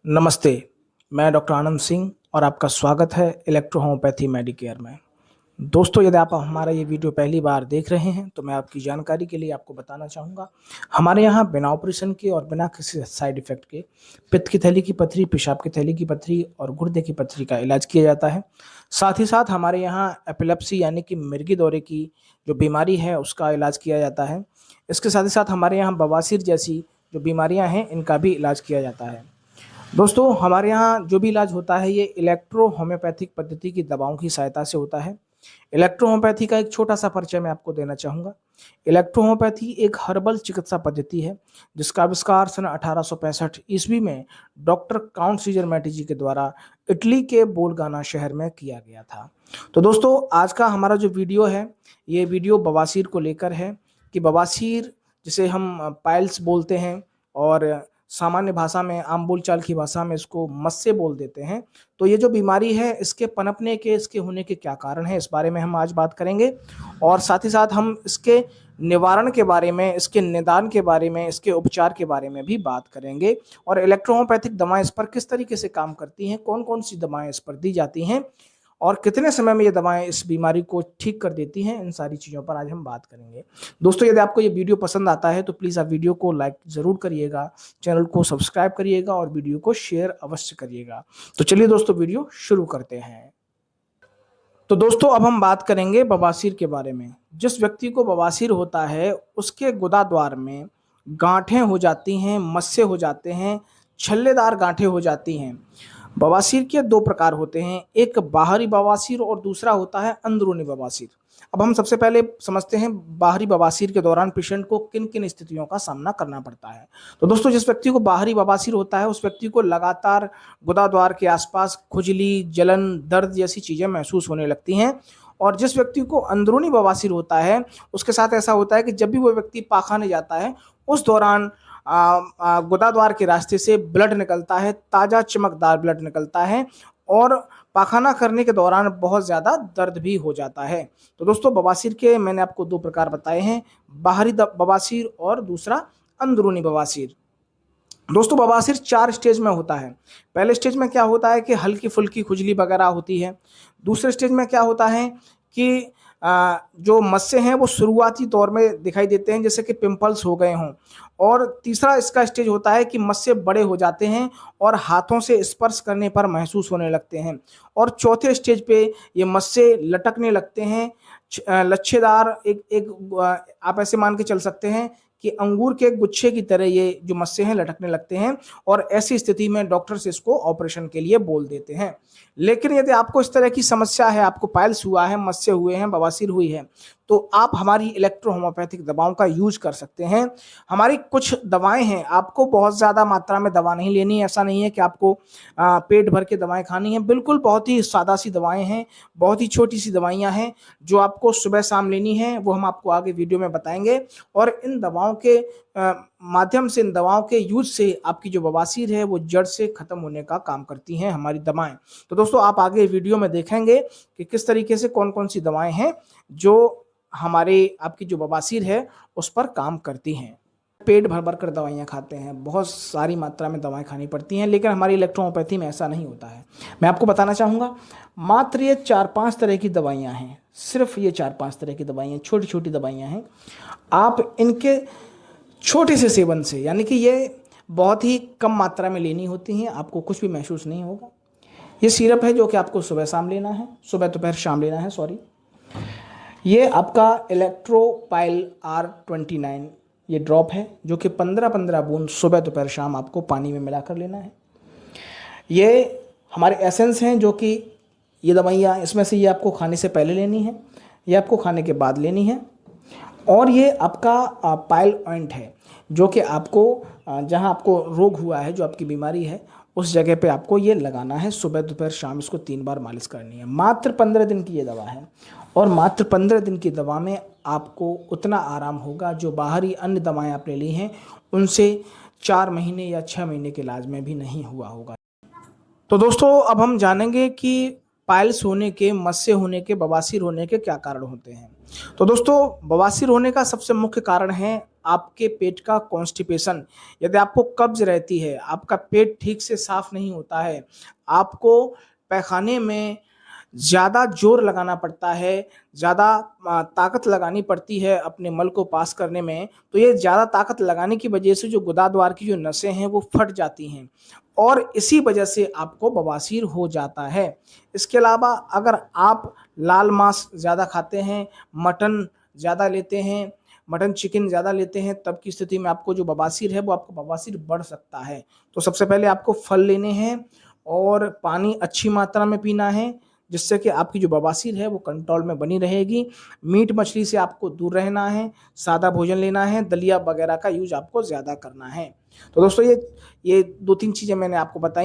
नमस्ते, मैं डॉक्टर आनंद सिंह और आपका स्वागत है इलेक्ट्रो होम्योपैथी मेडिकेयर में। दोस्तों, यदि आप हमारा ये वीडियो पहली बार देख रहे हैं तो मैं आपकी जानकारी के लिए आपको बताना चाहूँगा, हमारे यहाँ बिना ऑपरेशन के और बिना किसी साइड इफ़ेक्ट के पित्त की थैली की पथरी, पेशाब की थैली की पथरी और गुर्दे की पथरी का इलाज किया जाता है। साथ ही साथ हमारे यहाँ एपिलेप्सी यानी कि मिर्गी दौरे की जो बीमारी है उसका इलाज किया जाता है। इसके साथ ही साथ हमारे यहाँ बवासीर जैसी जो बीमारियाँ हैं इनका भी इलाज किया जाता है। दोस्तों, हमारे यहाँ जो भी इलाज होता है ये इलेक्ट्रो होम्योपैथिक पद्धति की दवाओं की सहायता से होता है। इलेक्ट्रो होम्योपैथी का एक छोटा-सा परिचय मैं आपको देना चाहूँगा। इलेक्ट्रो होम्योपैथी एक हर्बल चिकित्सा पद्धति है, जिसका आविष्कार सन 1865 ईस्वी में डॉक्टर काउंट सीजर मैटिजी के द्वारा इटली के बोलगाना शहर में किया गया था। तो दोस्तों, आज का हमारा जो वीडियो है, ये वीडियो बवासीर को लेकर है कि बवासीर जिसे हम पाइल्स बोलते हैं और सामान्य भाषा में, आम बोलचाल की भाषा में इसको मस्से बोल देते हैं। तो ये जो बीमारी है इसके पनपने के, इसके होने के क्या कारण हैं, इस बारे में हम आज बात करेंगे और साथ ही साथ हम इसके निवारण के बारे में, इसके निदान के बारे में, इसके उपचार के बारे में भी बात करेंगे और इलेक्ट्रो होम्योपैथिक दवाएँ इस पर किस तरीके से काम करती हैं, कौन-कौन सी दवाएँ इस पर दी जाती हैं और कितने समय में ये दवाएँ इस बीमारी को ठीक कर देती हैं, इन सारी चीज़ों पर आज हम बात करेंगे। दोस्तों, यदि आपको ये वीडियो पसंद आता है तो प्लीज़ आप वीडियो को लाइक ज़रूर करिएगा, चैनल को सब्सक्राइब करिएगा और वीडियो को शेयर अवश्य करिएगा। तो चलिए दोस्तों, वीडियो शुरू करते हैं। तो दोस्तों, अब हम बात करेंगे बवासीर के बारे में। जिस व्यक्ति को बवासीर होता है उसके गुदाद्वार में गांठें हो जाती हैं, मस्से हो जाते हैं, छल्लेदार गांठें हो जाती हैं। बवासीर के 2 प्रकार होते हैं, एक बाहरी बवासीर और दूसरा होता है अंदरूनी बवासीर। अब हम सबसे पहले समझते हैं बाहरी बवासीर के दौरान पेशेंट को किन-किन स्थितियों का सामना करना पड़ता है। तो दोस्तों, जिस व्यक्ति को बाहरी बवासीर होता है उस व्यक्ति को लगातार गुदाद्वार के आसपास खुजली, जलन, दर्द जैसी चीज़ें महसूस होने लगती हैं और जिस व्यक्ति को अंदरूनी बवासीर होता है उसके साथ ऐसा होता है कि जब भी वो व्यक्ति पाखाने जाता है उस दौरान गुदाद्वार के रास्ते से ब्लड निकलता है, ताज़ा चमकदार ब्लड निकलता है और पाखाना करने के दौरान बहुत ज़्यादा दर्द भी हो जाता है। तो दोस्तों, बवासीर के मैंने आपको 2 प्रकार बताए हैं, बाहरी बवासीर और दूसरा अंदरूनी बवासीर। दोस्तों, बवासीर 4 स्टेज में होता है। पहले स्टेज में क्या होता है कि हल्की-फुल्की खुजली वगैरह होती है। दूसरे स्टेज में क्या होता है कि जो मस्से हैं वो शुरुआती दौर में दिखाई देते हैं, जैसे कि पिंपल्स हो गए हों और तीसरा इसका स्टेज होता है कि मस्से बड़े हो जाते हैं और हाथों से स्पर्श करने पर महसूस होने लगते हैं और चौथे स्टेज पे ये मस्से लटकने लगते हैं, लच्छेदार आप ऐसे मान के चल सकते हैं कि अंगूर के गुच्छे की तरह ये जो मस्से हैं लटकने लगते हैं और ऐसी स्थिति में डॉक्टर्स इसको ऑपरेशन के लिए बोल देते हैं। लेकिन यदि आपको इस तरह की समस्या है, आपको पाइल्स हुआ है, मस्से हुए हैं, बवासीर हुई है, तो आप हमारी इलेक्ट्रो होम्योपैथिक दवाओं का यूज़ कर सकते हैं। हमारी कुछ दवाएँ हैं, आपको बहुत ज़्यादा मात्रा में दवा नहीं लेनी है, ऐसा नहीं है कि आपको पेट भर के दवाएँ खानी हैं, बिल्कुल बहुत ही सादा-सी दवाएँ हैं, बहुत ही छोटी-सी दवाइयाँ हैं, जो आपको सुबह-शाम लेनी हैं, वो हम आपको आगे वीडियो में बताएँगे और इन दवाओं के माध्यम से, इन दवाओं के यूज़ से आपकी जो बवासीर है वो जड़ से खत्म होने का काम करती हैं हमारी दवाएँ। तो दोस्तों, आप आगे वीडियो में देखेंगे कि किस तरीके से कौन-कौन सी दवाएँ हैं जो हमारे आपकी जो बवासीर है उस पर काम करती हैं। पेट भर-भर कर दवाइयाँ खाते हैं, बहुत सारी मात्रा में दवाएँ खानी पड़ती हैं, लेकिन हमारी इलेक्ट्रो होम्योपैथी में ऐसा नहीं होता है। मैं आपको बताना चाहूँगा, मात्र ये 4-5 तरह की दवाइयाँ हैं, सिर्फ़ ये 4-5 तरह की दवाइयाँ, छोटी-छोटी दवाइयाँ हैं। आप इनके छोटे से सेवन से, यानी कि ये बहुत ही कम मात्रा में लेनी होती हैं, आपको कुछ भी महसूस नहीं होगा। ये सिरप है जो कि आपको सुबह-शाम लेना है, सुबह, दोपहर, शाम लेना है, सॉरी। ये आपका इलेक्ट्रोपाइल R29 ये ड्रॉप है जो कि 15-15 बूंद सुबह, दोपहर, शाम आपको पानी में मिलाकर लेना है। ये हमारे एसेंस हैं जो कि ये दवाइयाँ, इसमें से ये आपको खाने से पहले लेनी है, ये आपको खाने के बाद लेनी है और ये आपका पाइल ऑइंट है जो कि आपको जहाँ आपको रोग हुआ है, जो आपकी बीमारी है, उस जगह पे आपको ये लगाना है। सुबह, दोपहर, शाम इसको 3 बार मालिश करनी है। मात्र 15 दिन की ये दवा है और मात्र 15 दिन की दवा में आपको उतना आराम होगा जो बाहरी अन्य दवाएँ आपने ली हैं उनसे 4 महीने या 6 महीने के इलाज में भी नहीं हुआ होगा। तो दोस्तों, अब हम जानेंगे कि पाइल्स होने के, मस्से होने के, बवासीर होने के क्या कारण होते हैं। तो दोस्तों, बवासीर होने का सबसे मुख्य कारण है आपके पेट का कॉन्स्टिपेशन, यदि आपको कब्ज रहती है, आपका पेट ठीक से साफ नहीं होता है, आपको पैखाने में ज़्यादा जोर लगाना पड़ता है, ज़्यादा ताकत लगानी पड़ती है अपने मल को पास करने में, तो ये ज़्यादा ताकत लगाने की वजह से जो गुदाद्वार की जो नसें हैं वो फट जाती हैं और इसी वजह से आपको बवासीर हो जाता है। इसके अलावा अगर आप लाल मांस ज़्यादा खाते हैं, मटन ज़्यादा लेते हैं, मटन चिकन ज़्यादा लेते हैं, तब की स्थिति में आपको जो बवासीर है वो आपको बवासीर बढ़ सकता है। तो सबसे पहले आपको फल लेने हैं और पानी अच्छी मात्रा में पीना है, जिससे कि आपकी जो बवासीर है वो कंट्रोल में बनी रहेगी। मीट मछली से आपको दूर रहना है, सादा भोजन लेना है, दलिया वगैरह का यूज़ आपको ज़्यादा करना है। तो दोस्तों ये 2-3 चीज़ें मैंने आपको बताई।